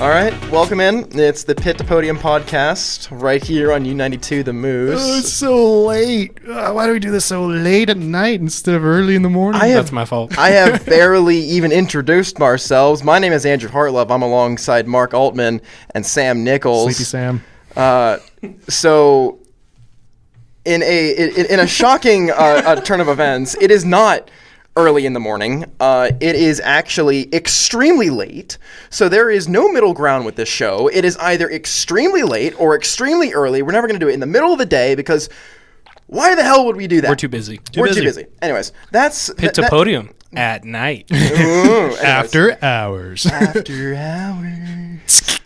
All right, welcome in. It's the Pit to Podium Podcast right here on U92 The Moose. Oh, it's so late. Why do we do this so late at night instead of early in the morning? That's my fault. I have barely even introduced ourselves. My name is Andrew Hartlove. I'm alongside Mark Altman and Sam Nichols. Sleepy Sam. So, in a shocking turn of events, it is not early in the morning. It is actually extremely late. So there is no middle ground with this show. It is either extremely late or extremely early. We're never going to do it in the middle of the day because why the hell would we do that? We're too busy. We're too busy. Anyways, that's Pit to Podium at night. Ooh, After hours. After hours.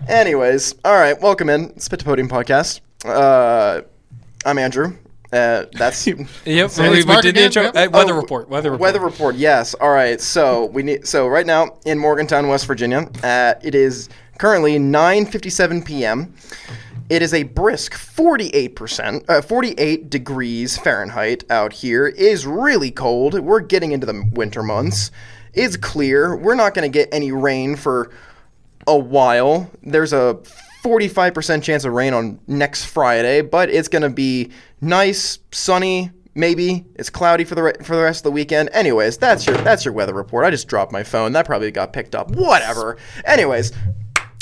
Anyways, all right, welcome in. It's Pit to Podium Podcast. I'm Andrew. That's Yep. We Mark did the again? intro. Yep. Weather report. Weather report. Yes. All right. So right now in Morgantown, West Virginia, it is currently 9:57 p.m. It is a brisk 48 degrees Fahrenheit out here. It is really cold. We're getting into the winter months. It's clear. We're not going to get any rain for a while. There's a 45% chance of rain on next Friday, but it's going to be nice, sunny, maybe. It's cloudy for the rest of the weekend. Anyways, that's your weather report. I just dropped my phone. That probably got picked up. Whatever. Anyways.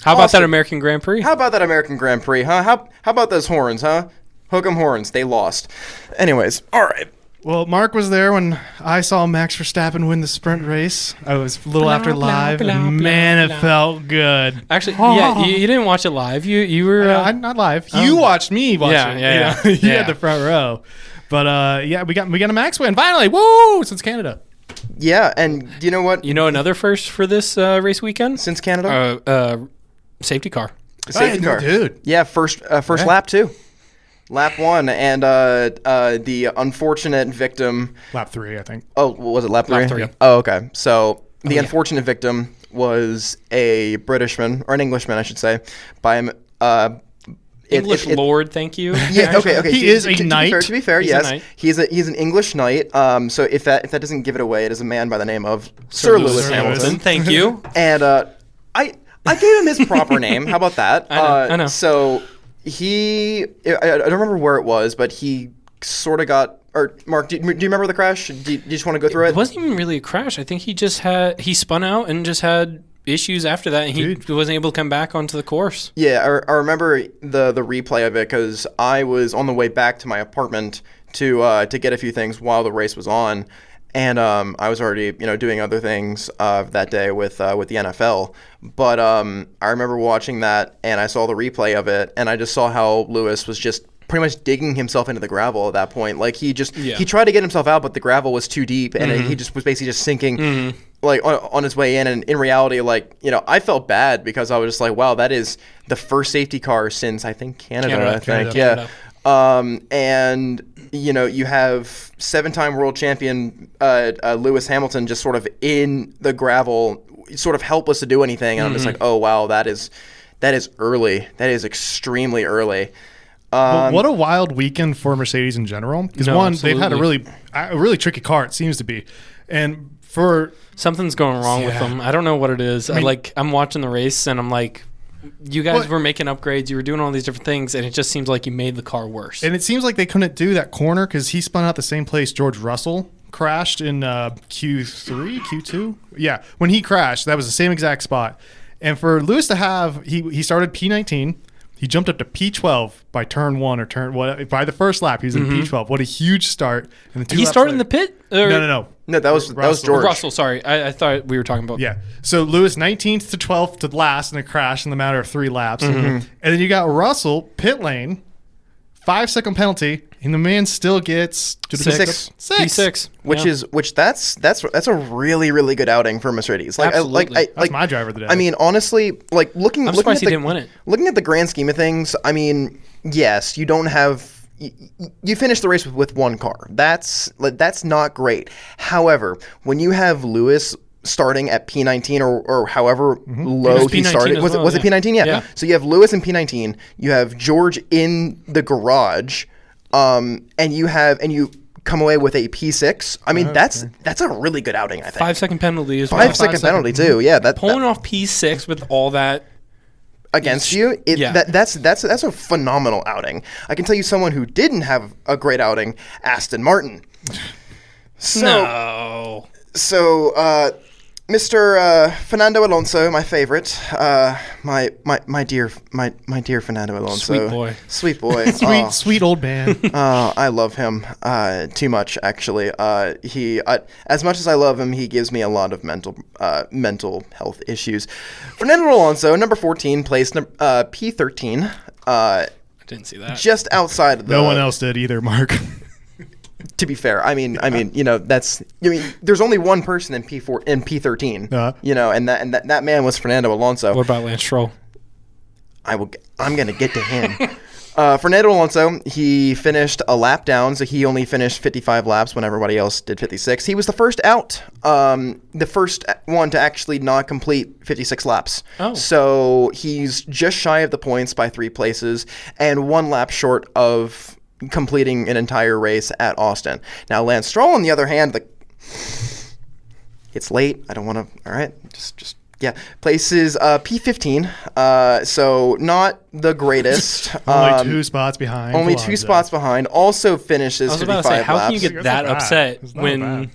How about that American Grand Prix? How about that American Grand Prix, huh? How about those horns, huh? Hook 'em horns. They lost. Anyways, all right. Well, Mark was there when I saw Max Verstappen win the sprint race. I was a little after live, and man, it felt good. Actually, yeah, you didn't watch it live. You were not live. You watched me watch it. Yeah. You had the front row. But we got a Max win finally. Woo! Since Canada. Yeah, and you know what? You know another first for this race weekend? Since Canada? Safety car. Safety car. Dude. Yeah, first lap too. Lap 1, and the unfortunate victim. Lap 3, I think. Oh, was it lap 3? Lap 3. Oh, okay. So the unfortunate victim was a Britishman, or an Englishman, I should say, by English Lord, thank you. Yeah, okay. He is a knight. To be fair, He's yes, a knight. he's an English knight. So if that doesn't give it away, it is a man by the name of Sir Lewis Hamilton. Thank you. And I gave him his proper name. How about that? I know. So I don't remember where it was, but he sort of got. Or Mark, do you remember the crash? Do you just want to go through it? It wasn't even really a crash. I think he spun out and just had issues after that, and he wasn't able to come back onto the course. Yeah, I remember the replay of it because I was on the way back to my apartment to get a few things while the race was on, and I was already doing other things that day with the NFL. But I remember watching that, and I saw the replay of it, and I just saw how Lewis was just pretty much digging himself into the gravel at that point. Like he tried to get himself out, but the gravel was too deep, and he just was basically just sinking. Like on his way in, and in reality, I felt bad because I was just like, wow, that is the first safety car since I think Canada. Canada. And you have 7-time world champion Lewis Hamilton just sort of in the gravel, sort of helpless to do anything, and I'm just like, oh wow, that is early. That is extremely early. Well, what a wild weekend for Mercedes in general. Because they've had a really tricky car, it seems to be, and something's going wrong with them. I don't know what it is. I'm watching the race and I'm like, you guys were making upgrades, you were doing all these different things, and it just seems like you made the car worse. And it seems like they couldn't do that corner because he spun out the same place George Russell crashed in Q3, Q2. Yeah, when he crashed, that was the same exact spot. And for Lewis to have, he started P19. He jumped up to P12 by turn 1 or by the first lap. He was in P12. What a huge start! And he started in the pit? No, that was George. Russell, sorry. I thought we were talking about. Yeah. So Lewis 19th to 12th to last in a crash in the matter of 3 laps. And then you got Russell, pit lane, 5-second penalty, and the man still gets 6. P6. That's a really, really good outing for Mercedes. That's my driver of the day. I mean, honestly, I'm surprised he didn't win it. Looking at the grand scheme of things, I mean, yes, you don't have. You finish the race with 1 car. That's not great. However, when you have Lewis starting at P19 or however low he started. Was it P19? Yeah. So you have Lewis in P19. You have George in the garage, and you come away with a P6. I mean, that's a really good outing, I think. 5-second penalty as well. 5-second penalty, too. Yeah. Pulling off P6 with all that against you, that's a phenomenal outing. I can tell you someone who didn't have a great outing, Aston Martin. So Mr. Fernando Alonso, my favorite, my dear Fernando Alonso, sweet boy, sweet old man. I love him too much, actually. He, as much as I love him, he gives me a lot of mental health issues. Fernando Alonso, number 14, placed P13. I didn't see that. Just outside of the. No one else did either, Mark. To be fair, I mean, there's only one person in P4 in P13, and that man was Fernando Alonso. What about Lance Stroll? I'm gonna get to him. Fernando Alonso, he finished a lap down, so he only finished 55 laps when everybody else did 56. He was the first out, the first one to actually not complete 56 laps. Oh. So he's just shy of the points by 3 places and 1 lap short of completing an entire race at Austin. Now, Lance Stroll, on the other hand, it's late. I don't want to. All right, places P15. So not the greatest. Only 2 spots behind. Only 2 spots behind. Also finishes 55 laps. I was about to say, how can you get that upset when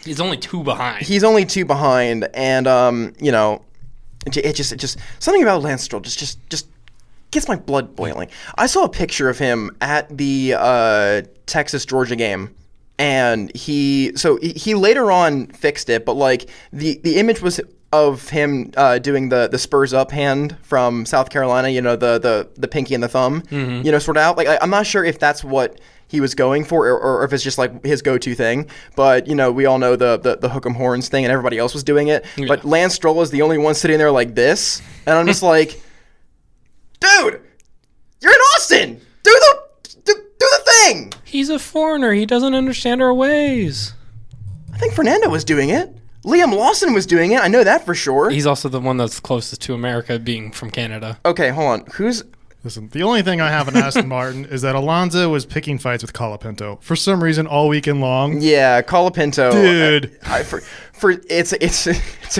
he's only 2 behind? He's only 2 behind, and it just something about Lance Stroll just gets my blood boiling. I saw a picture of him at the Texas-Georgia game, and he later on fixed it, but like the image was of him doing the Spurs up hand from South Carolina, the pinky and the thumb, sort of out. Like I'm not sure if that's what he was going for, or if it's just like his go-to thing. But we all know the hook 'em horns thing, and everybody else was doing it. Yeah. But Lance Stroll is the only one sitting there like this, and I'm just like, dude, you're in Austin. Do the thing. He's a foreigner. He doesn't understand our ways. I think Fernando was doing it. Liam Lawson was doing it. I know that for sure. He's also the one that's closest to America, being from Canada. Okay, hold on. Listen, the only thing I have on Aston Martin is that Alonso was picking fights with Colapinto for some reason all weekend long. Yeah, Colapinto, dude. It's a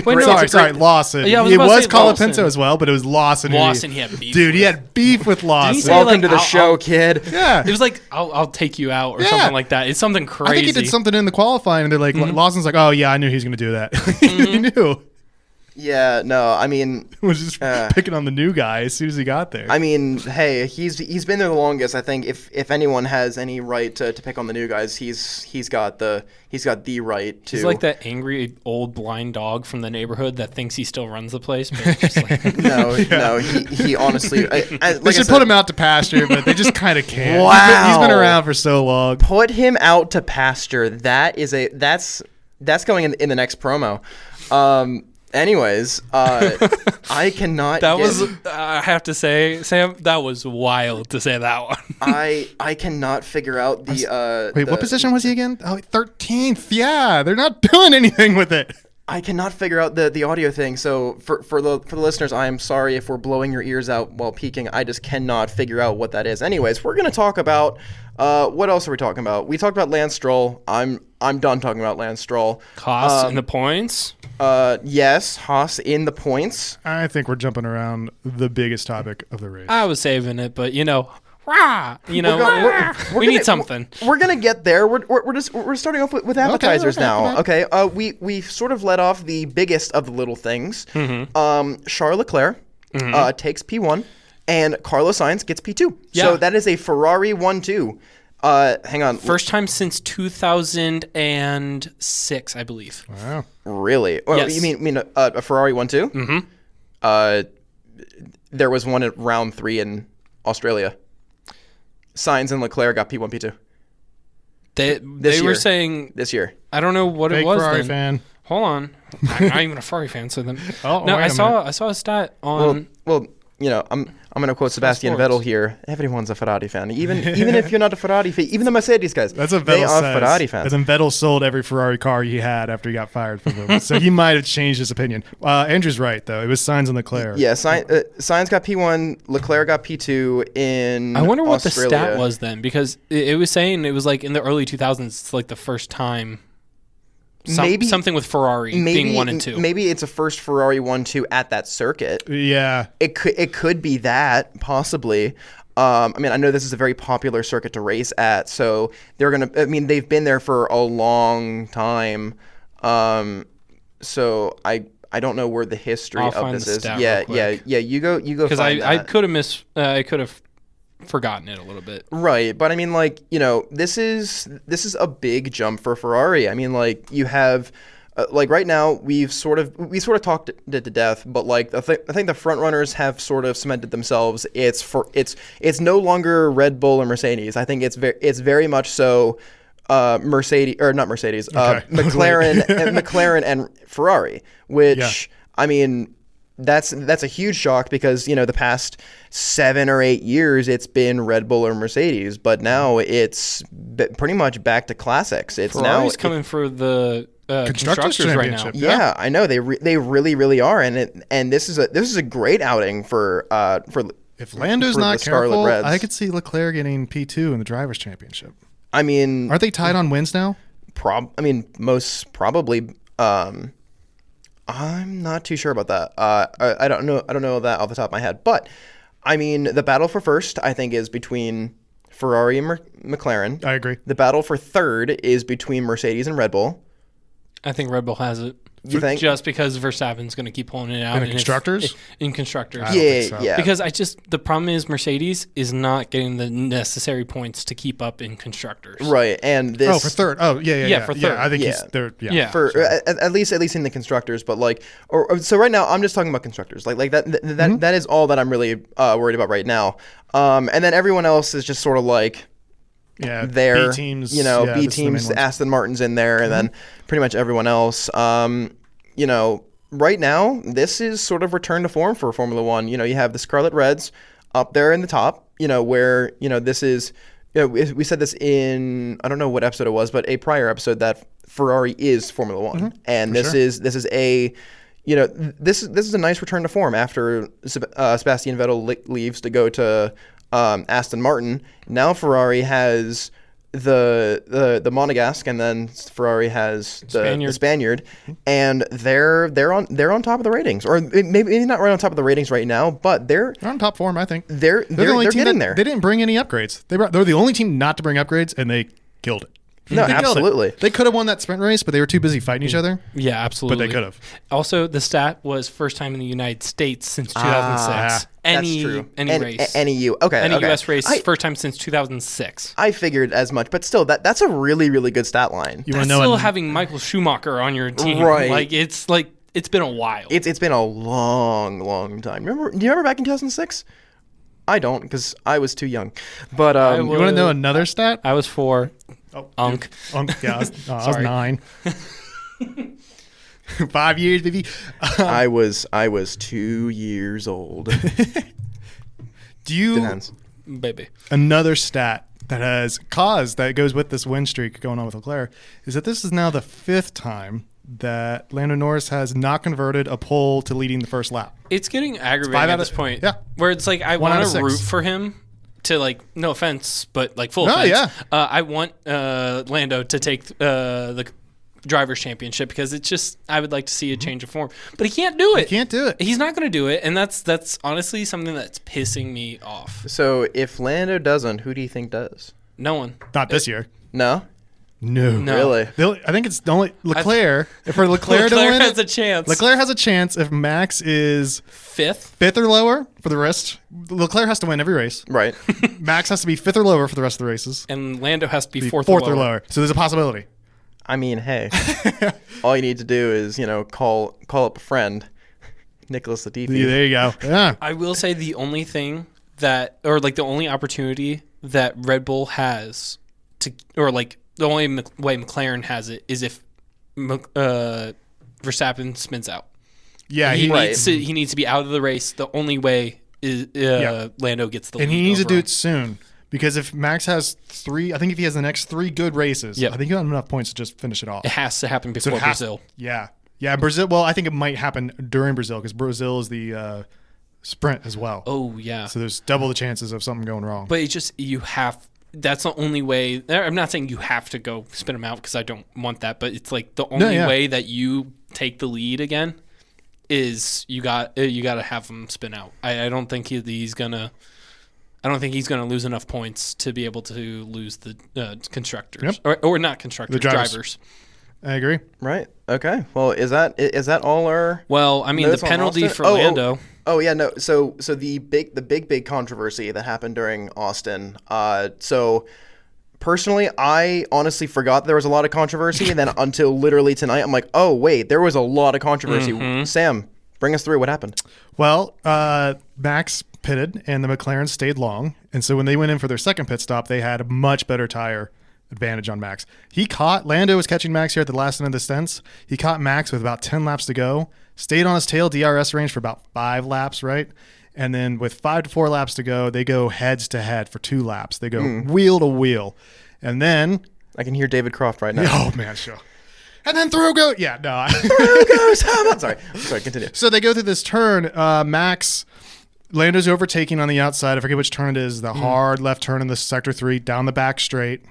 great. Sorry, Lawson. Yeah, it was Colapinto as well, but it was Lawson. He had beef. Dude, he had beef with Lawson. Welcome to the show, kid. Yeah, it was like I'll take you out or something like that. It's something crazy. I think he did something in the qualifying, and they're like, Lawson's like, oh yeah, I knew he was going to do that. He knew. Yeah, no, I mean, was just picking on the new guy as soon as he got there. I mean, hey, he's been there the longest. I think if anyone has any right to pick on the new guys, he's got the right to. He's like that angry old blind dog from the neighborhood that thinks he still runs the place. But just like no, he honestly. They should put him out to pasture, but they just kind of can't. Wow, he's been around for so long. Put him out to pasture. That's going in the next promo. Anyways, I cannot. I have to say, Sam, that was wild to say that one. I cannot figure out the. Wait, what position was he again? Oh, 13th. Yeah, they're not doing anything with it. I cannot figure out the audio thing. So for the listeners, I am sorry if we're blowing your ears out while peaking. I just cannot figure out what that is. Anyways, we're gonna talk about what else are we talking about? We talked about Lance Stroll. I'm done talking about Lance Stroll. Haas in the points. Yes, Haas in the points. I think we're jumping around the biggest topic of the race. I was saving it, but we need something. We're gonna get there. We're starting off with appetizers now. Okay. We sort of let off the biggest of the little things. Mm-hmm. Charles Leclerc takes P1, and Carlos Sainz gets P2. Yeah. So that is a Ferrari 1-2. Hang on. First time since 2006, I believe. Wow. Really? Well, yes. You mean a Ferrari 1-2? Mm-hmm. There was one at round 3 in Australia. Sainz and Leclerc got P1, P2. They were saying this year. I don't know what Fake it was. Ferrari then. fan. I don't know. Hold on. I'm not even a Ferrari fan, so then. Oh, no, I saw a stat on. Well, I'm going to quote Sebastian sports. Vettel here. Everyone's a Ferrari fan, even if you're not a Ferrari fan. Even the Mercedes guys, That's what they Vettel are says. Ferrari fans. And then Vettel sold every Ferrari car he had after he got fired from them. So he might have changed his opinion. Andrew's right, though. It was Sainz and Leclerc. Yeah, Sainz got P1, Leclerc got P2 in I wonder what Australia. the stat was then, because it was saying it was like in the early 2000s, it's like the first time. Maybe something with Ferrari being 1 and 2. Maybe it's a first Ferrari 1-2 at that circuit. Yeah. It could be that, possibly. I mean, I know this is a very popular circuit to race at, so they've been there for a long time. So I don't know where the history I'll of find this the is. stat Yeah, real quick. yeah. You go. Because I could have forgotten it a little bit. Right, but I mean, like, this is a big jump for Ferrari. I mean, like, you have, like, right now we sort of talked it to death, but like I think the front runners have sort of cemented themselves. It's no longer Red Bull or Mercedes. I think it's very much so McLaren and Ferrari, which I mean. That's a huge shock because the past 7 or 8 years it's been Red Bull or Mercedes, but now it's pretty much back to classics. It's Ferrari's coming for the constructors right now. Yeah, I know they really are, and this is a great outing for if Lando's not careful, I could see Leclerc getting P2 in the drivers' championship. I mean, aren't they tied on wins now? Most probably. I'm not too sure about that. I don't know that off the top of my head. But I mean, the battle for first, I think, is between Ferrari and McLaren. I agree. The battle for third is between Mercedes and Red Bull. I think Red Bull has it. You think? Just because Verstappen's going to keep pulling it out. In constructors? In constructors. I don't think so. Yeah. Because the problem is Mercedes is not getting the necessary points to keep up in constructors. Right, and this. Oh, for third. Oh, yeah. Yeah, for third. Yeah, I think he's third. Yeah. For at least in the constructors, but like, so right now I'm just talking about constructors. Like that is all that I'm really worried about right now. And then everyone else is just sort of like. Yeah, there, B teams, B teams, Aston Martin's in there, and then pretty much everyone else. Right now, this is sort of return to form for Formula One. You have the Scarlet Reds up there in the top, where, this is, we said this in, I don't know what episode it was, but a prior episode that Ferrari is Formula One. And this is a, this is a nice return to form after Sebastian Vettel leaves to go to Aston Martin. Now Ferrari has the Monegasque, and then Ferrari has the Spaniard, and they're on top of the ratings, or maybe not right on top of the ratings right now, but they're on top form. I think they're the only team getting there. They didn't bring any upgrades. They're the only team not to bring upgrades, and they killed it. No, absolutely. They could have won that sprint race, but they were too busy fighting each other. Yeah, absolutely. But they could have. Also, the stat was first time in the United States since 2006. That's true. Any race. Any U.S. race, first time since 2006. I figured as much, but still, that's a really, really good stat line. That's still having Michael Schumacher on your team. Right. It's been a while. It's been a long, long time. Do you remember back in 2006? I don't, because I was too young. But you want to know another stat? I was 4. Oh, Unk. Yeah, I was 9. 5 years, baby. I was 2 years old. Depends. Baby. Another stat that goes with this win streak going on with Leclerc is that this is now the 5th time that Lando Norris has not converted a pole to leading the first lap. It's getting aggravating at this point. Yeah. Where it's like I want to root for him to no offense, but full offense. Yeah. I want Lando to take the Drivers' Championship because it's just I would like to see a change of form, but he can't do it. He can't do it. He's not going to do it, and that's honestly something that's pissing me off. So if Lando doesn't, who do you think does? No one. Not this year. No. Really? I think it's only Leclerc. If for Leclerc to win, has a chance. Leclerc has a chance if Max is 5th or lower for the rest. Leclerc has to win every race. Right. Max has to be 5th or lower for the rest of the races. And Lando has to be 4th or lower. So there's a possibility. I mean, hey, all you need to do is call up a friend, Nicholas Latifi. Yeah, there you go. Yeah. I will say the only thing the only opportunity that Red Bull has the only way McLaren has it is if Verstappen spins out. Yeah, he needs to be out of the race. The only way Lando gets the lead. And he needs to over do him. it soon. Because if Max has 3, I think if he has the next 3 good races, I think he'll have enough points to just finish it off. It has to happen before Brazil. Yeah, Brazil. Well, I think it might happen during Brazil because Brazil is the sprint as well. Oh, yeah. So there's double the chances of something going wrong. But it's just, that's the only way. I'm not saying you have to go spin him out because I don't want that, but it's like the only way that you take the lead again is you got to have him spin out. I don't think he's gonna lose enough points to be able to lose the constructors or not constructors, the drivers. I agree. Right. Okay. Well, is that all our? Well, I mean, the penalty for Lando. Oh yeah, no. So the big controversy that happened during Austin. So personally, I honestly forgot there was a lot of controversy, and then until literally tonight, I'm like, oh wait, there was a lot of controversy. Mm-hmm. Sam, bring us through. What happened? Well, Max pitted, and the McLaren stayed long, and so when they went in for their second pit stop, they had a much better tire advantage on Max. Lando was catching Max here at the last end of the stints. He caught Max with about 10 laps to go, stayed on his tail DRS range for about 5 laps, right? And then with 5 to 4 laps to go, they go heads to head for 2 laps. They go wheel to wheel. And then I can hear David Croft right now. Oh man, sure. And then through goes. Yeah, no. Through goes Hamilton. Sorry, continue. So they go through this turn. Lando's overtaking on the outside. I forget which turn it is. The hard left turn in the sector 3 down the back straight.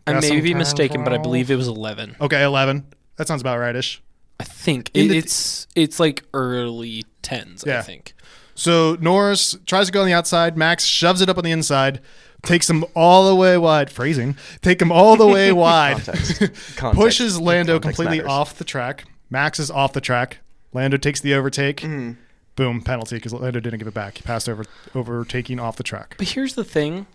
I may be mistaken, but I believe it was 11. Okay, 11. That sounds about rightish. I think it's like early 10s. Yeah. I think. So Norris tries to go on the outside. Max shoves it up on the inside. Takes him all the way wide. Phrasing. Take him all the way wide. Context. Pushes Lando Context completely matters. off the track. Max is off the track. Lando takes the overtake. Boom, penalty because Lando didn't give it back. He passed overtaking off the track. But here's the thing.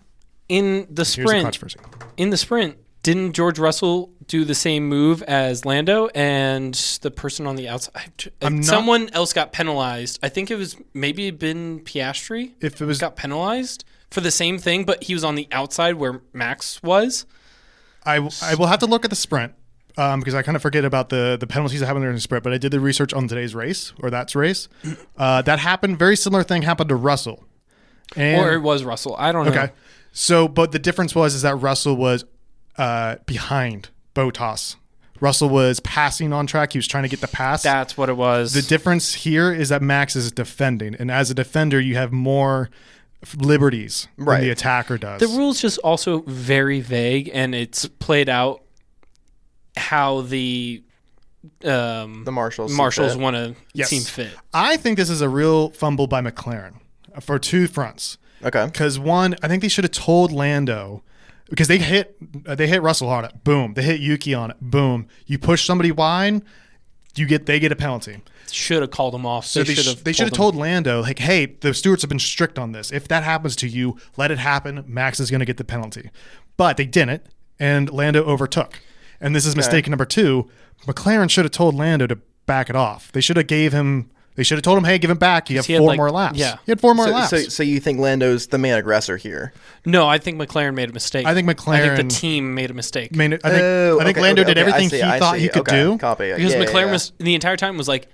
In the sprint, didn't George Russell do the same move as Lando and the person on the outside? Someone else got penalized. I think it was maybe been Piastri. If it was got penalized for the same thing, but he was on the outside where Max was. I will have to look at the sprint because I kind of forget about the penalties that happened during the sprint. But I did the research on today's race or that's race. That happened. Very similar thing happened to Russell. Or it was Russell. I don't know. Okay. So, but the difference is that Russell was behind Bottas. Russell was passing on track. He was trying to get the pass. That's what it was. The difference here is that Max is defending. And as a defender, you have more liberties than the attacker does. The rule's just also very vague, and it's played out how the marshals want to seem fit. I think this is a real fumble by McLaren for 2 fronts. Okay. Because one, I think they should have told Lando because they hit Russell on it. Boom. They hit Yuki on it. Boom. You push somebody wide, they get a penalty. Should have called him off. So they should have told Lando, like, hey, the stewards have been strict on this. If that happens to you, let it happen. Max is going to get the penalty. But they didn't, and Lando overtook. And this is mistake number 2. McLaren should have told Lando to back it off. They should have told him, hey, give him back. You have 4 more laps. Yeah. He had 4 more laps. So you think Lando's the main aggressor here? No, I think McLaren made a mistake. I think the team made a mistake. I think Lando did everything he thought he could do. Copy. Because McLaren was the entire time was like,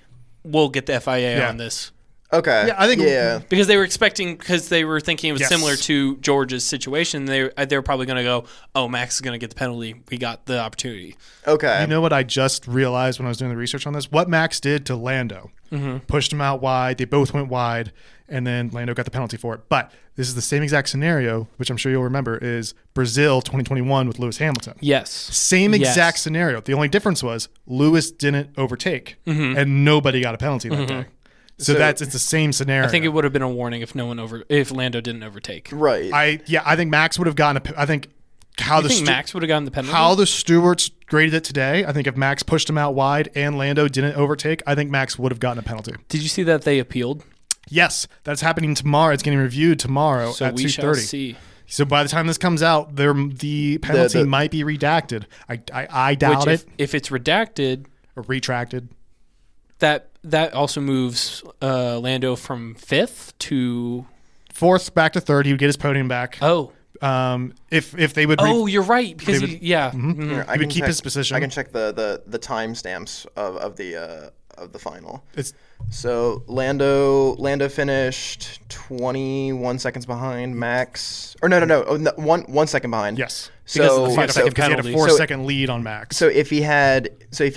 we'll get the FIA on this. Okay. Yeah, I think because they were thinking it was similar to George's situation. They were probably going to go, oh, Max is going to get the penalty. We got the opportunity. Okay. You know what I just realized when I was doing the research on this? What Max did to Lando. Pushed him out wide. They both went wide, and then Lando got the penalty for it. But this is the same exact scenario, which I'm sure you'll remember, is Brazil 2021 with Lewis Hamilton. Yes. Same exact scenario. The only difference was Lewis didn't overtake, and nobody got a penalty that day. So it's the same scenario. I think it would have been a warning if Lando didn't overtake. Right. I think Max would have gotten Max would have gotten the penalty? How the stewards graded it today, I think if Max pushed him out wide and Lando didn't overtake, I think Max would have gotten a penalty. Did you see that they appealed? Yes, that's happening tomorrow. It's getting reviewed tomorrow so at 2:30. We shall see. So by the time this comes out, the penalty might be redacted. I doubt it. If it's redacted or retracted, that also moves Lando from 5th to 4th back to 3rd. He would get his podium back. Oh. If they would. You're right because he would keep his position. I can check the timestamps of of the final. It's So Lando finished 21 seconds behind Max. Or no, 1 second behind. yes. Because So of the 5 second Because he had a penalty. 4-second lead on Max. so if he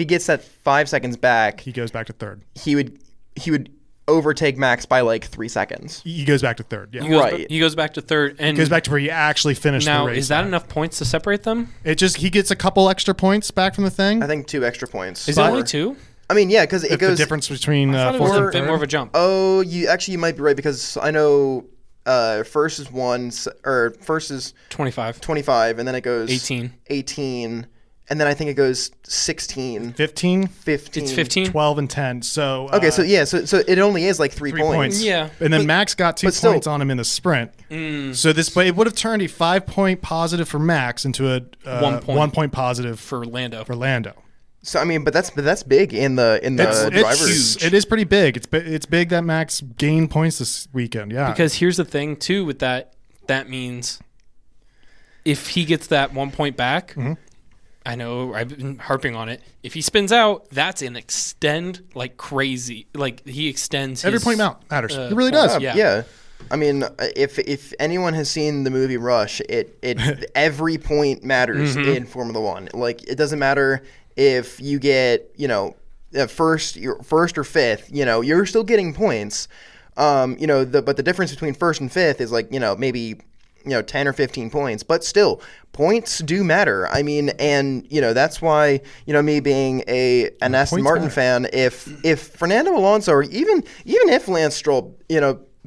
gets that 5 seconds back, He goes back to third. he would overtake Max by like 3 seconds. He goes back to third. Yeah. He goes back to third, and Goes back to where he actually finished now the race. is that enough points to separate them? He gets a couple extra points back from the thing. I think 2 extra points. Is it only 2? I mean, yeah, because it The goes. difference between I thought it fourth was and a bit third. more of a jump. Oh, you might be right because I know first is 1 or first is 25, 25, and then it goes 18, and then I think it goes 16, 15, 15. It's 15. 12, and 10. So Okay, so it only is like 3 3 points. points. Yeah. And then Max got 2 but still- points on him in the sprint. So but it would have turned a 5-point positive for Max into a 1 point. 1 point positive for Lando. for Lando. So I mean, but that's big in the drivers. It is pretty big. It's big that Max gained points this weekend. Yeah. Because here's the thing too with that means if he gets that 1 point back, I know I've been harping on it. If he spins out, that's an extend like crazy. Like he extends every his, point matters. It really does. Yeah. I mean, if anyone has seen the movie Rush, it every point matters in Formula One. Like it doesn't matter if you get first or fifth. You're still getting points. But the difference between first and fifth is like maybe 10 or 15 points, but still points do matter. I mean, and that's why me being an Aston Martin fan, if Fernando Alonso or even if Lance Stroll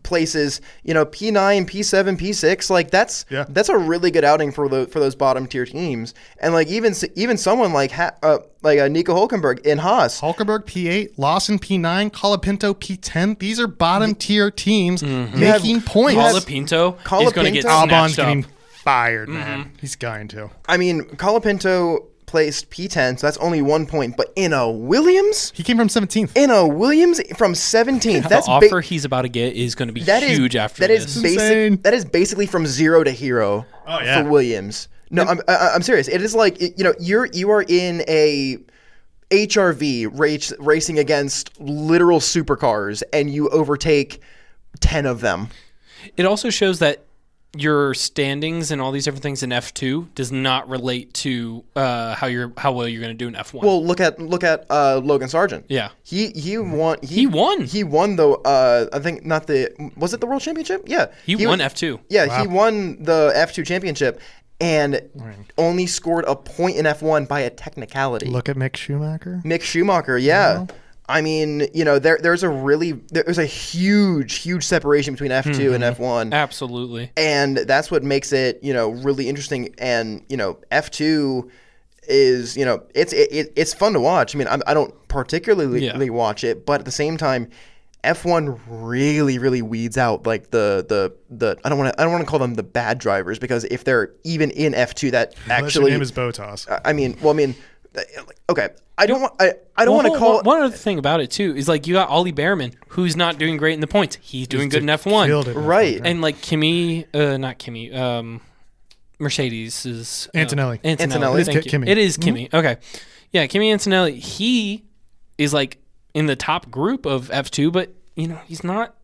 places P9, P7, P6, like that's a really good outing for those bottom tier teams. And like even someone like Nico Hülkenberg in Haas. Hülkenberg P8, Lawson P9, Colapinto P10. These are bottom tier teams making points. Colapinto is going to get Albon's snatched up. getting fired, man. He's going to. I mean, Colapinto placed P10, so that's only 1 point. But in a Williams, He came from 17th. From 17th, The offer he's about to get is going to be huge after this. insane. That is basically from 0 to hero for Williams. No, I'm serious. It is like you are in a HRV racing against literal supercars, and you overtake 10 of them. It also shows that your standings and all these different things in F2 does not relate to how well you're going to do in F1. Well, look at Logan Sargent. Yeah. He won. He won. He won I think was it the World Championship? Yeah. He won F2. Yeah, Wow. he won the F2 championship and only scored a point in F1 by a technicality. Look at Mick Schumacher. Mick Schumacher, yeah. I mean, there's a huge separation between F2 and F1. Absolutely. And that's what makes it, really interesting. And, F2 is, it's fun to watch. I mean, I don't particularly watch it, but at the same time, F1 really weeds out like the I don't want to call them the bad drivers, because if they're even in F2 that Unless your actually name is Botas. okay. I don't want to call one other thing about it too is like you got Ollie Behrman, who's not doing great in the points. He's doing good in F1. Killed it in Right. F1, And like not Kimmy, Mercedes is Antonelli. Antonelli. It is Thank you. Kimmy. It is Kimmy. Okay. Yeah, Kimmy Antonelli. He is like in the top group of F2, but he's not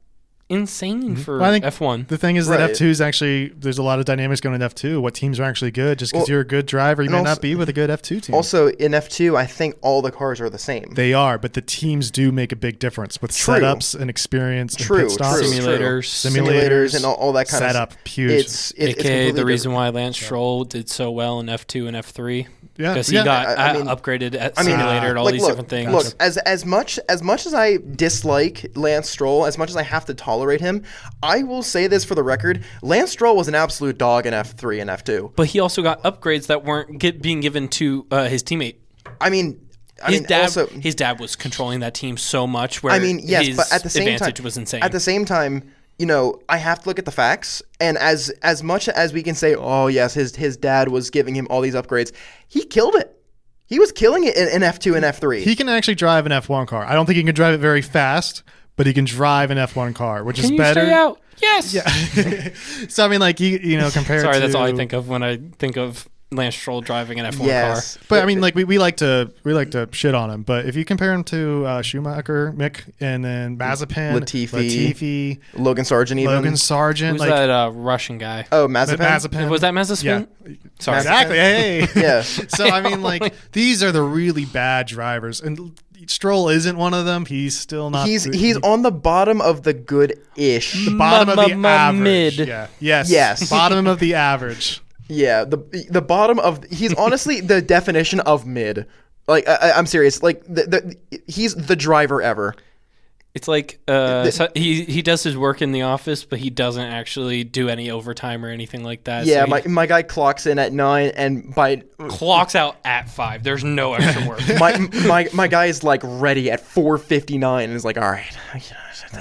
insane for Well, I think F1. The thing is Right. that F2 is actually, there's a lot of dynamics going in F2. What teams are actually good? Just because you're a good driver, you may not be with a good F2 team. Also, in F2, I think all the cars are the same. They are, but the teams do make a big difference with True. setups and experience and True, pit stops. true. Simulators. And all that kind setup, of huge. It's AKA the completely reason why Lance Stroll did so well in F2 and F3. Yeah, Because he yeah. got I mean- upgraded at simulator and all these different things. Look, as much as I dislike Lance Stroll, as much as I have to tolerate him, I will say this for the record: Lance Stroll was an absolute dog in F3 and F2. But he also got upgrades that weren't being given to his teammate. His dad was controlling that team so much. Where yes, but at the same advantage time, was insane. At the same time, I have to look at the facts. And as much as we can say, oh yes, his dad was giving him all these upgrades, he killed it. He was killing it in F2 and F3. He can actually drive an F1 car. I don't think he can drive it very fast, but he can drive an F1 car, which is better. Can you stay out? Yes. Yeah. So I mean, like compared. Sorry, to, that's all I think of when I think of Lance Stroll driving an F1 Yes. car. But I mean, like we like to shit on him. But if you compare him to Schumacher, Mick, and then Mazepin, Latifi, Logan Sargent, Who's that Russian guy? Oh, Mazepin. Was that Mazepin? Yeah. Sorry. Exactly. Hey. Yeah. So I mean, like these are the really bad drivers, and Stroll isn't one of them. He's still not. He's on the bottom of the good-ish. the bottom of the average. mid. Yeah. Yes. Yes. Bottom of the average. Yeah, the bottom of he's honestly the definition of mid. Like I'm serious. Like he's the driver ever. It's like so he does his work in the office, but he doesn't actually do any overtime or anything like that. Yeah, so my guy clocks in at 9 and clocks out at 5. There's no extra work. my guy is like ready at 4:59 and is like, all right.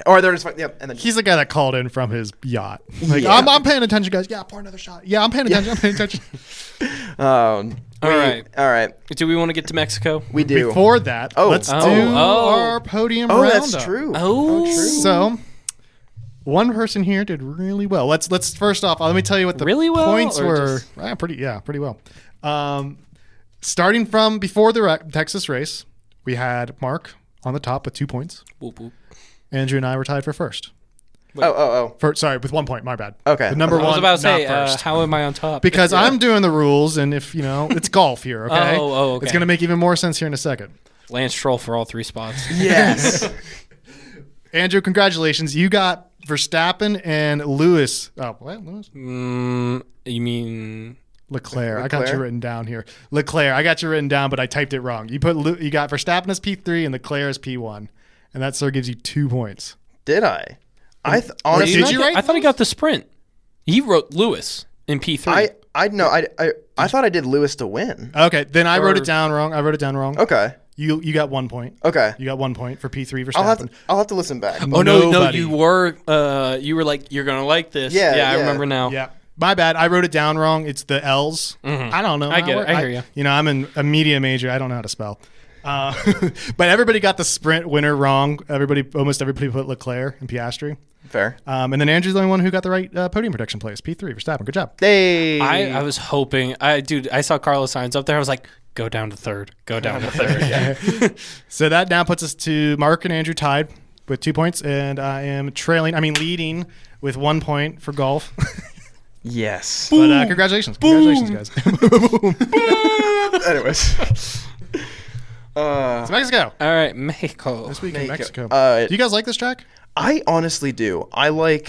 Or they're just fine. Yep. And then He's the guy that called in from his yacht. Like, Yeah. I'm paying attention, guys. Yeah, pour another shot. Yeah, I'm paying attention. I'm paying attention. All right. Do Do we want to get to Mexico? we do? Before that, let's do our podium Oh, roundup. that's true. Oh, true. So, one person here did really well. Let's first off, let me tell you what the Really well, points or were. just- Pretty well. Starting from before the Texas race, we had Mark on the top with 2 points. Whoop, whoop. Andrew and I were tied for first. Oh. Sorry, with 1 point. My bad. Okay. The number I one. was about to say, not first. how am I on top? Because I'm doing the rules, and if it's golf here, okay? Okay. It's going to make even more sense here in a second. Lance Stroll for all 3 spots. Yes. Andrew, congratulations. You got Verstappen and Lewis. Oh, what? Lewis? You mean Leclerc. I got you written down here. Leclerc. I got you written down, but I typed it wrong. You got Verstappen as P3 and Leclerc as P1, and that gives you 2 points. Did I? Honestly, did you write I thought he got the sprint. He wrote Lewis in P3. I thought I did Lewis to win. Okay, then I wrote it down wrong. Okay. You got 1 point. Okay. You got 1 point for P3 Verstappen. I'll have to listen back. Oh no, Nobody. you were like you're gonna like this. Yeah. I remember now. Yeah. My bad. I wrote it down wrong. It's the L's. I don't know. I get it. I hear you. I'm a media major. I don't know how to spell. But everybody got the sprint winner wrong. Almost everybody put Leclerc and Piastri. Fair. And then Andrew's the only one who got the right podium prediction place. P3 Verstappen. Good job. Hey. I was hoping. I saw Carlos Sainz up there. I was like, go down to third. Go down to third. Yeah. So that now puts us to Mark and Andrew tied with 2 points, and I am leading with 1 point for golf. Yes. But congratulations. Congratulations, guys. Anyways. It's Mexico. All right, Mexico. This week in Mexico. Mexico. Do you guys like this track? I honestly do. I like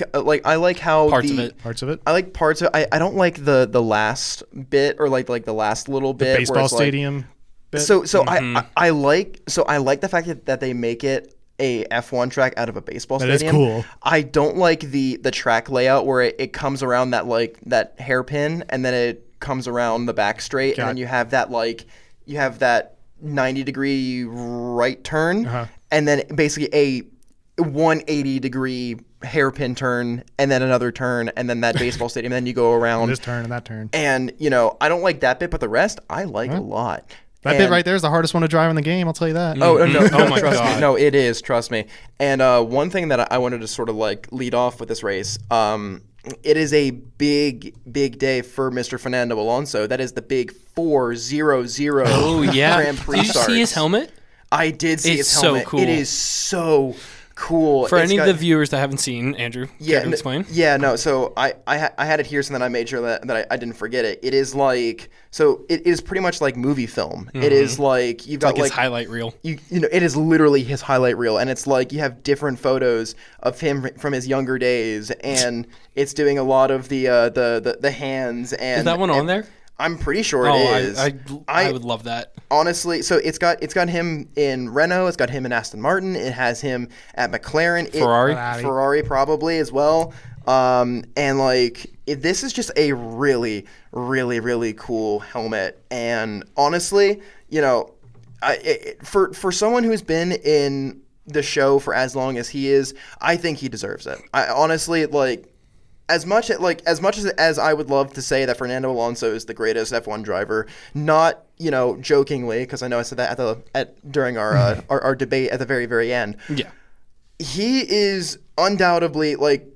how Parts of it. Parts of it? I like parts of it. I don't like the last bit or like the last little bit. Baseball where it's stadium bit? So I like the fact that they make it a F1 track out of a baseball That stadium. is cool. I don't like the track layout where it comes around that hairpin and then it comes around the back straight and then you have that 90-degree right turn and then basically a 180-degree hairpin turn and then another turn and then that baseball stadium and then you go around this turn and that turn. And I don't like that bit, but the rest I like a lot. That bit right there is the hardest one to drive in the game, I'll tell you that. Oh, no. Oh my trust God. me. No, it is. Trust me. And one thing that I wanted to sort of like lead off with this race, it is a big day for Mr. Fernando Alonso. That is the big 4-0-0 Oh yeah. Grand Prix Did you starts. see his helmet? I did see It's his helmet. so cool. It is so cool. For It's any got- of the viewers that haven't seen, Andrew, care to explain? Yeah, no. So I had it here, so then I made sure that I didn't forget it. It is like it is pretty much like movie film. It is like you've got Like his highlight reel. it is literally his highlight reel, and it's like you have different photos of him from his younger days, and it's doing a lot of the hands. And Is that one on there? I'm pretty sure it is. I would love that. Honestly, so it's got him in Renault, it's got him in Aston Martin, it has him at McLaren, Ferrari probably as well. And like this is just a really, really, really cool helmet. And honestly, for someone who's been in the show for as long as he is, I think he deserves it. I honestly like. As much as I would love to say that Fernando Alonso is the greatest F1 driver, not jokingly, because I know I said that during our debate at the very end. Yeah. He is undoubtedly like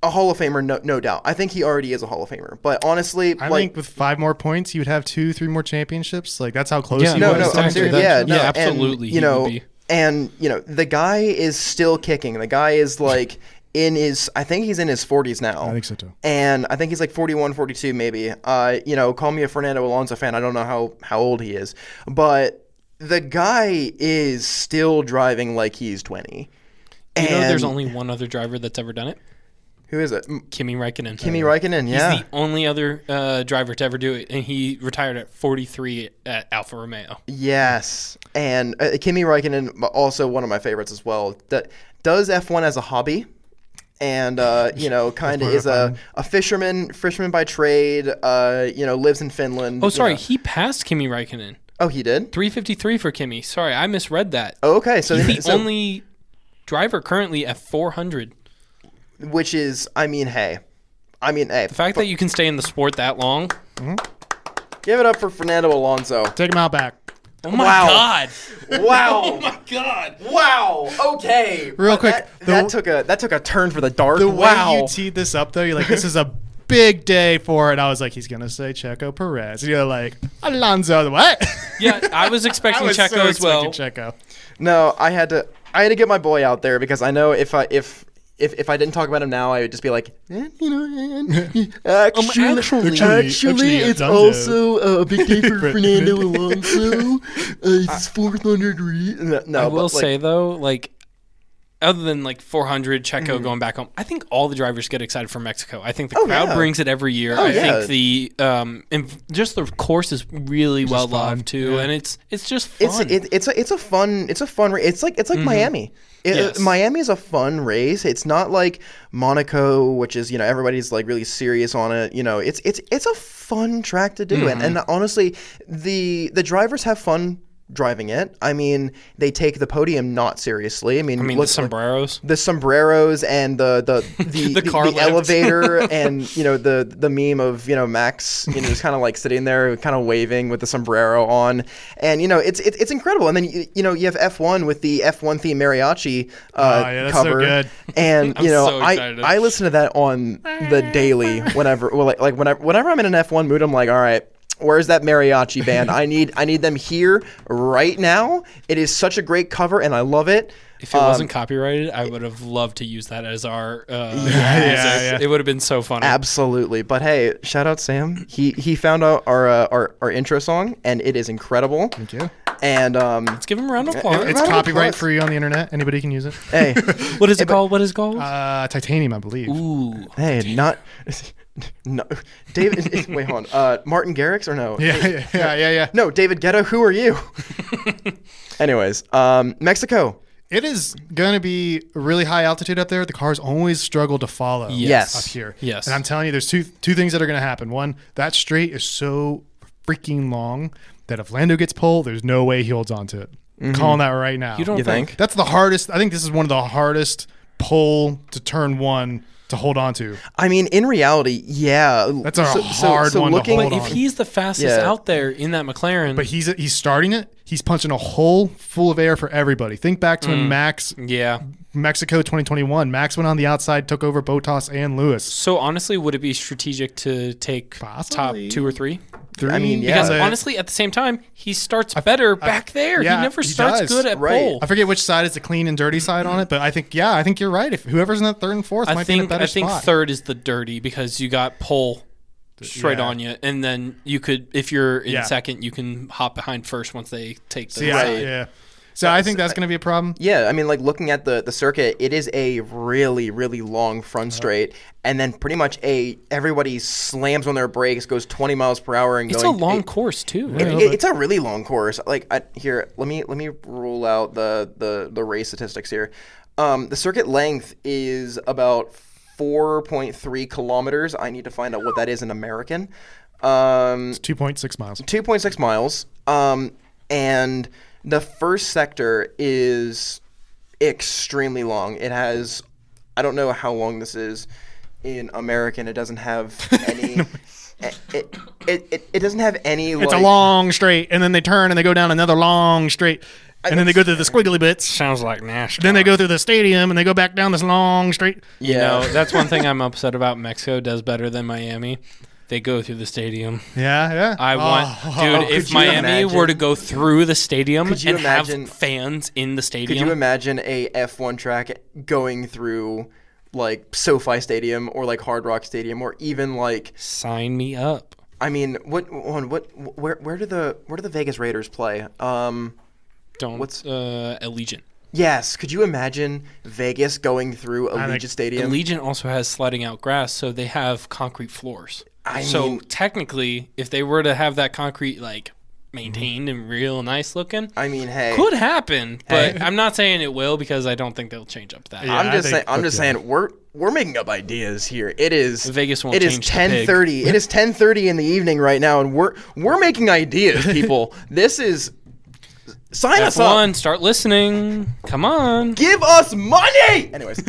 a Hall of Famer, no doubt. I think he already is a Hall of Famer. But honestly, I think with 5 more points, you would have 2-3 more championships. Like that's how close he no, was. I'm serious. Yeah, no, absolutely. And the guy is still kicking. The guy is like I think he's in his 40s now. I think so too. And I think he's like 41, 42 maybe. Call me a Fernando Alonso fan. I don't know how old he is, but the guy is still driving like he's 20. There's only one other driver that's ever done it. Who is it? Kimi Räikkönen. Kimi Räikkönen, yeah. He's the only other driver to ever do it, and he retired at 43 at Alfa Romeo. Yes, and Kimi Räikkönen, also one of my favorites as well. That does F1 as a hobby, and kind of is a fisherman by trade. Lives in Finland. Oh, sorry, he passed Kimi Räikkönen. Oh, he did? 353 for Kimi. Sorry, I misread that. Oh, okay, so he's the only driver currently at 400. Which is, hey. The fact that you can stay in the sport that long. Mm-hmm. Give it up for Fernando Alonso. Take him out back. Oh my God! Wow! Oh my God! Wow! Okay. Real quick, that took a turn for the dark. The way you teed this up, though, you're like, this is a big day for it. I was like, he's gonna say Checo Perez. And you're like, Alonso, what? Yeah, I was expecting Checo as well. Checo. No, I had to get my boy out there because I know if I didn't talk about him now, I would just be like, actually, it's also a big day for Fernando Alonso. It's 400 reasons. No, I will say though, like, other than like 400 Checo going back home, I think all the drivers get excited for Mexico. I think the crowd brings it every year. I think the just the course is really well loved too, and it's just fun. It's a fun race. It's like Miami. Yes. Miami is a fun race. It's not like Monaco, which is everybody's like really serious on it. It's a fun track to do, and honestly, the drivers have fun driving it. I mean, they take the podium not seriously. I mean the sombreros, and the elevator, and the meme of Max, just kind of like sitting there, kind of waving with the sombrero on, and it's incredible. And then you have F1 with the F1 theme mariachi that's cover, so good. and so excited. I listen to that on the daily whenever I'm in an F1 mood. I'm like, all right. Where's that mariachi band? I need them here right now. It is such a great cover, and I love it. If it wasn't copyrighted, I would have loved to use that as our music. It would have been so funny. Absolutely. But hey, shout out Sam. He found out our intro song, and it is incredible. Thank you. And let's give him a round of applause. It's copyright free on the internet. Anybody can use it. Hey, what is it called? What is it called? Titanium, I believe. Ooh. Hey, not. No, David. Wait, hold on. Martin Garrix or no? Yeah. No, David Guetta. Who are you? Anyways, Mexico. It is going to be a really high altitude up there. The cars always struggle to follow. Yes. Up here. Yes. And I'm telling you, there's two things that are going to happen. One, that straight is so freaking long that if Lando gets pulled, there's no way he holds on to it. I'm calling that right now. You don't think? That's the hardest. I think this is one of the hardest pull to turn one to hold on to. I mean, in reality, yeah. That's a hard one to hold on. But if he's the fastest out there in that McLaren. But he's starting it. He's punching a hole full of air for everybody. Think back to when Max, Mexico 2021, Max went on the outside, took over Bottas and Lewis. So honestly, would it be strategic to take top 2 or 3? I mean, because honestly, at the same time, he starts better back there. He never starts good at pole. I forget which side is the clean and dirty side on it, but I think you're right. If whoever's in that third and fourth might be in a better spot. I think third is the dirty because you got pole straight on you, and then you could, if you're in second, you can hop behind first once they take the So I think that's going to be a problem. Yeah, I mean, like looking at the circuit, it is a really, really long front straight, and then pretty much everybody slams on their brakes, goes 20 miles per hour, and it's a long course too. Right? It's a really long course. Like here, let me rule out the race statistics here. The circuit length is about 4.3 kilometers. I need to find out what that is in American. It's 2.6 miles. 2.6 miles. And the first sector is extremely long. It has, I don't know how long this is in American. It doesn't have any. It doesn't have any. It's a long straight, and then they turn and they go down another long straight. And then they go through the squiggly bits. Sounds like NASCAR. Then they go through the stadium and they go back down this long straight. You know, that's one thing I'm upset about. Mexico does better than Miami. They go through the stadium. Yeah. Dude, if Miami were to go through the stadium and have fans in the stadium. Could you imagine a F1 track going through like SoFi Stadium or like Hard Rock Stadium or even like? Sign me up. I mean, where do the Vegas Raiders play? Allegiant. Yes. Could you imagine Vegas going through Allegiant Stadium? Allegiant also has sliding out grass, so they have concrete floors. So technically, if they were to have that concrete like maintained and real nice looking, I mean, hey, could happen. But I'm not saying it will because I don't think they'll change up that. Yeah, I'm just saying we're making up ideas here. It is Vegas won't change. It is 10:30. It is 10:30 in the evening right now, and we're making ideas, people. This is sign us up. Start listening. Come on, give us money. Anyways.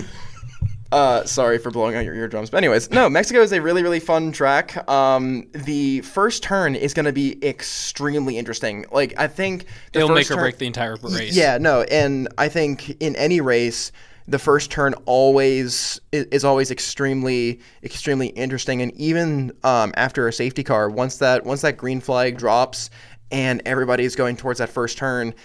Sorry for blowing out your eardrums. But anyways, no, Mexico is a really, really fun track. The first turn is going to be extremely interesting. Like, I think it'll make or break the entire race. Yeah, no, and I think in any race, the first turn is always extremely, extremely interesting. And even after a safety car, once that green flag drops and everybody's going towards that first turn,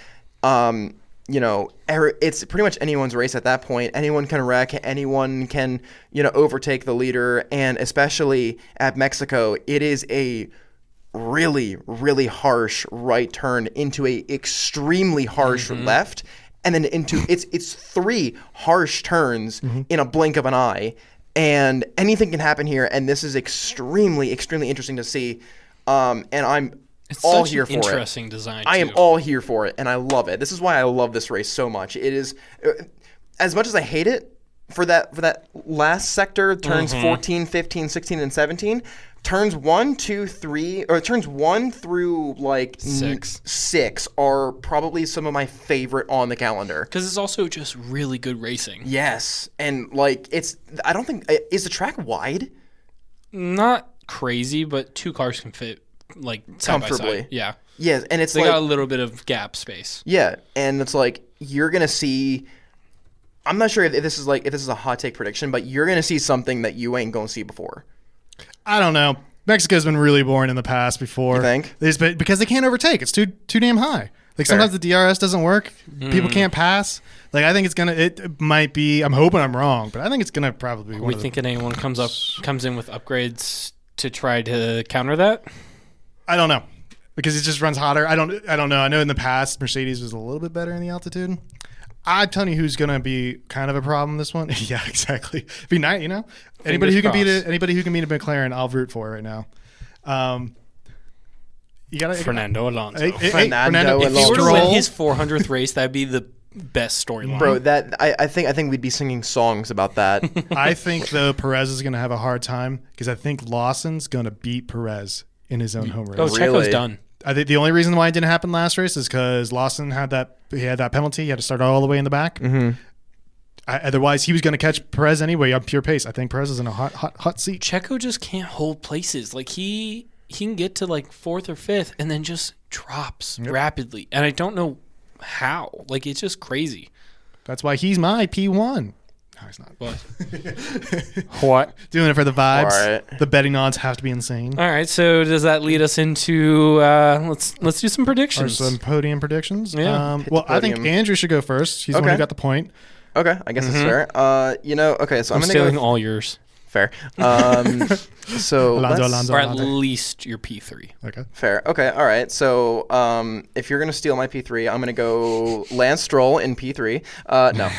you know, it's pretty much anyone's race at that point. Anyone can wreck. Anyone can, overtake the leader. And especially at Mexico, it is a really, really harsh right turn into a extremely harsh left. And then it's 3 harsh turns in a blink of an eye. And anything can happen here. And this is extremely, extremely interesting to see. And I'm all here for it. Interesting design. I am all here for it, and I love it. This is why I love this race so much. It is, as much as I hate it for that last sector, turns 14, 15, 16, and 17. Turns 1, 2, 3, or turns 1 through like 6 are probably some of my favorite on the calendar. Because it's also just really good racing. Yes, and like is the track wide? Not crazy, but 2 cars can fit. Like side comfortably, by side. Yeah. Yes, and they got a little bit of gap space. Yeah, and it's like you're gonna see. I'm not sure if this is a hot take prediction, but you're gonna see something that you ain't gonna see before. I don't know. Mexico's been really boring in the past before. You think? Because they can't overtake. It's too damn high. Like sometimes the DRS doesn't work. People can't pass. Like I think it might be. I'm hoping I'm wrong, but I think it's gonna probably. Are we thinking anyone comes in with upgrades to try to counter that? I don't know, because it just runs hotter. I don't know. I know in the past Mercedes was a little bit better in the altitude. I'm telling you who's gonna be kind of a problem this one. Yeah, exactly. Be nice, Anybody who can beat a McLaren, I'll root for right now. You got Fernando Alonso. Fernando Alonso. If he were to win his 400th race, that'd be the best storyline. Bro, I think we'd be singing songs about that. I think though Perez is gonna have a hard time because I think Lawson's gonna beat Perez in his own home race. Oh, Checo's done. I think the only reason why it didn't happen last race is because Lawson had that penalty. He had to start all the way in the back. Otherwise, he was going to catch Perez anyway on pure pace. I think Perez is in a hot seat. Checo just can't hold places. Like he can get to like 4th or 5th and then just drops rapidly. And I don't know how. Like it's just crazy. That's why he's my P1. No, he's not. What? Doing it for the vibes. All right. The betting odds have to be insane. All right. So does that lead us into let's do some predictions? Or some podium predictions. Yeah. Well, I think Andrew should go first. He's the one who got the point. Okay, I guess it's fair. Okay, so I'm gonna stealing all yours. Fair. So or at least your P3. Okay. Fair. Okay. All right. So if you're gonna steal my P3, I'm gonna go Lance Stroll in P3. No.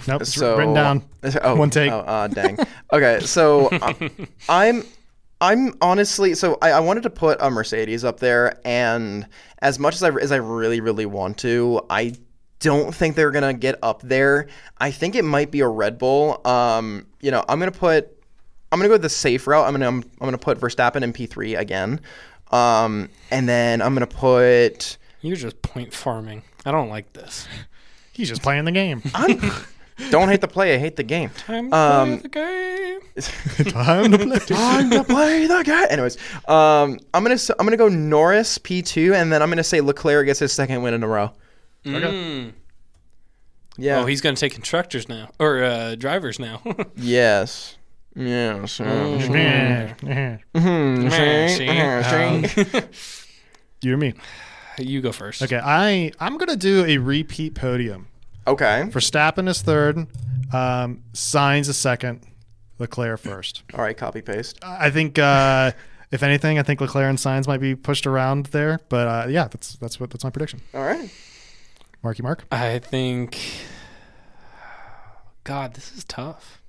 Nope. So written down. One take. Dang. Okay. So I'm honestly. So I wanted to put a Mercedes up there, and as much as I really really want to, I don't think they're gonna get up there. I think it might be a Red Bull. I'm gonna go the safe route. I'm gonna put Verstappen in P3 again, and then I'm gonna put. You're just point farming. I don't like this. He's just playing the game. Don't hate the play. I hate the game. Time to play the game. Time to play the game. Anyways, I'm gonna go Norris P2, and then I'm gonna say Leclerc gets his 2nd win in a row. Okay. Yeah. Oh, he's going to take constructors now. Or drivers now. Yes. Yes. You or me? You go first. Okay, I'm gonna do a repeat podium. Okay. Verstappen is third, Sainz is second, Leclerc first. All right. Copy paste. I think if anything, I think Leclerc and Sainz might be pushed around there. But yeah, that's my prediction. All right. Mark. I think. God, this is tough.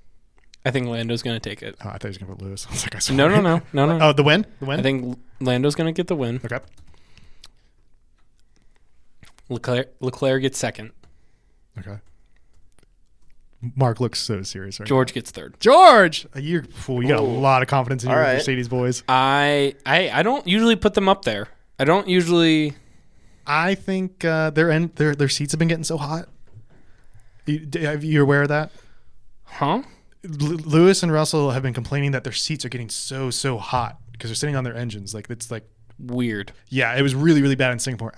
I think Lando's going to take it. Oh, I thought he was gonna put Lewis. I was like, I swear. No. Oh, the win. I think Lando's going to get the win. Okay. Leclerc gets second. Okay. Mark looks so serious right George gets third. George, you got a Ooh. lot of confidence in All your right. Mercedes boys. I don't usually put them up there. I don't usually. I think their seats have been getting so hot. You aware of that? Huh? Lewis and Russell have been complaining that their seats are getting so hot because they're sitting on their engines. Like it's like Weird. yeah, it was really really bad in Singapore.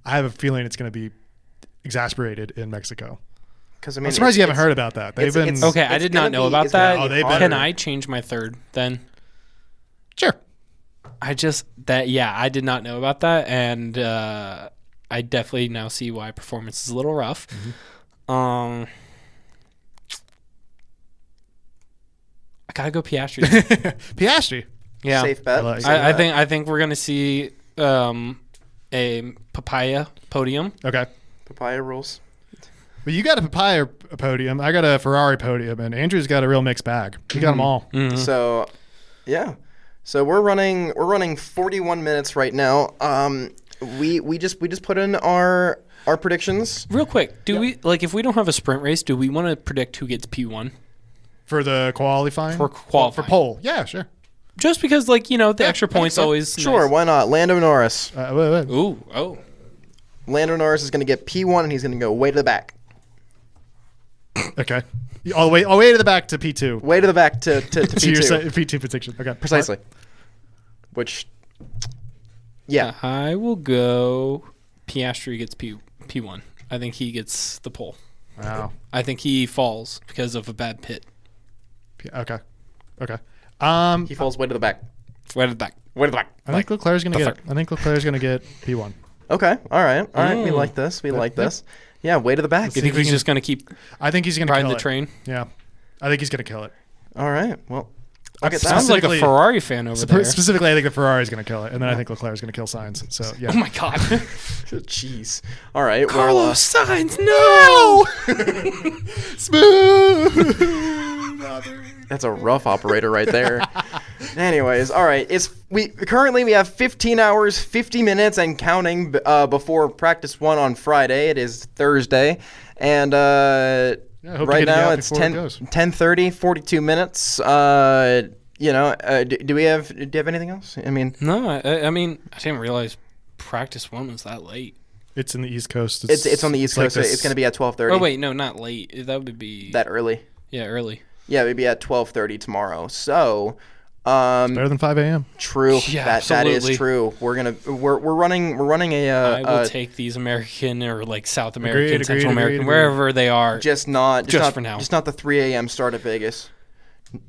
I have a feeling it's going to be exasperated in Mexico. Because I'm surprised you haven't heard about that. They've been Okay, I did not know about that. Oh, they've been- Can I change my third then? sure. I did not know about that, and I definitely now see why performance is a little rough. I gotta go Piastri. Piastri. Yeah, Safe bet. I think we're gonna see a papaya podium. Okay. Papaya rules. But you got a papaya podium. I got a Ferrari podium, and Andrew's got a real mixed bag. He got them all. Mm-hmm. So, yeah. So we're running 41 minutes right now. We just put in our predictions. Real quick, do we if we don't have a sprint race, do we want to predict who gets P1 For the qualifying? for qualifying? For pole. Yeah, sure. Just because, the extra points always Sure, nice. why not? Lando Norris. Wait. Ooh, Lando Norris is going to get P1 and he's going to go way to the back. Okay. All the way to the back to P2. Way to the back to So you're P2. saying P2 prediction. Okay. Precisely. Which, yeah. I will go Piastri gets P1. I think he gets the pole. Wow. I think he falls because of a bad pit. Okay. He falls way to the back. Way to the back. Way to the back. I think Leclerc's gonna the get. I think Leclerc's gonna get P1. Okay. All right. We like this. We like this. Yeah, way to the back. You think he's just going to keep I think he's gonna riding kill the it. train? Yeah. I think he's gonna kill it. All right. Well, I'll get that. Sounds like a Specifically- Ferrari fan over there. Specifically, I think the Ferrari's gonna kill it, and then I think Leclerc's gonna kill Sainz. So yeah. Oh my God. Jeez. All right. Carlos Sainz, no! Smooth. That's a rough operator right there. Anyways, all right. We have 15 hours, 50 minutes, and counting before practice 1 on Friday. It is Thursday, and I hope to right get it now out it's before it goes. 10:30, 42 minutes. Do you have anything else? I mean, No, I mean, I didn't realize practice 1 was that late. It's in the East Coast. it's on the East like Coast. So this- it's going to be at 12:30. Oh, wait, no, not late. That would be... That early. Yeah, early. Yeah, it'd be at 12:30 tomorrow. So, better than 5 a.m. true. Yeah, that is absolutely. true. We're running a I will take these American or South American, Agreed, Central agreed, American, agreed. wherever they are. just for now. Just not the 3 a.m. start at Vegas.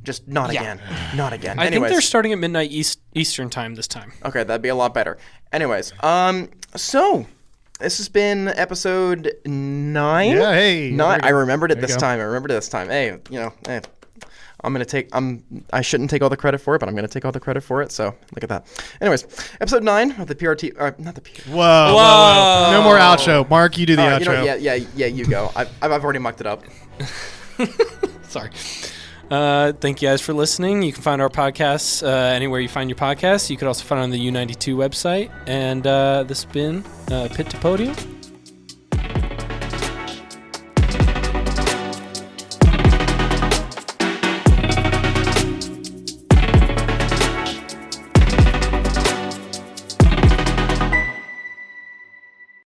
Just not Yeah. again. Not again. I think Anyways. they're starting at midnight Eastern time this time. Okay, that'd be a lot better. Anyways, so this has been episode 9. Yeah, hey. 9. I remembered it There you this go. time. Hey, I shouldn't take all the credit for it, but I'm gonna take all the credit for it. So look at that. Anyways, episode 9 of the PRT. Not the PRT. Whoa. No more outro. Mark, you do the outro. Yeah, you go. I've already mucked it up. Sorry. Thank you guys for listening. You can find our podcasts anywhere you find your podcasts. You could also find it on the U92 website. And this has been Pit to Podium.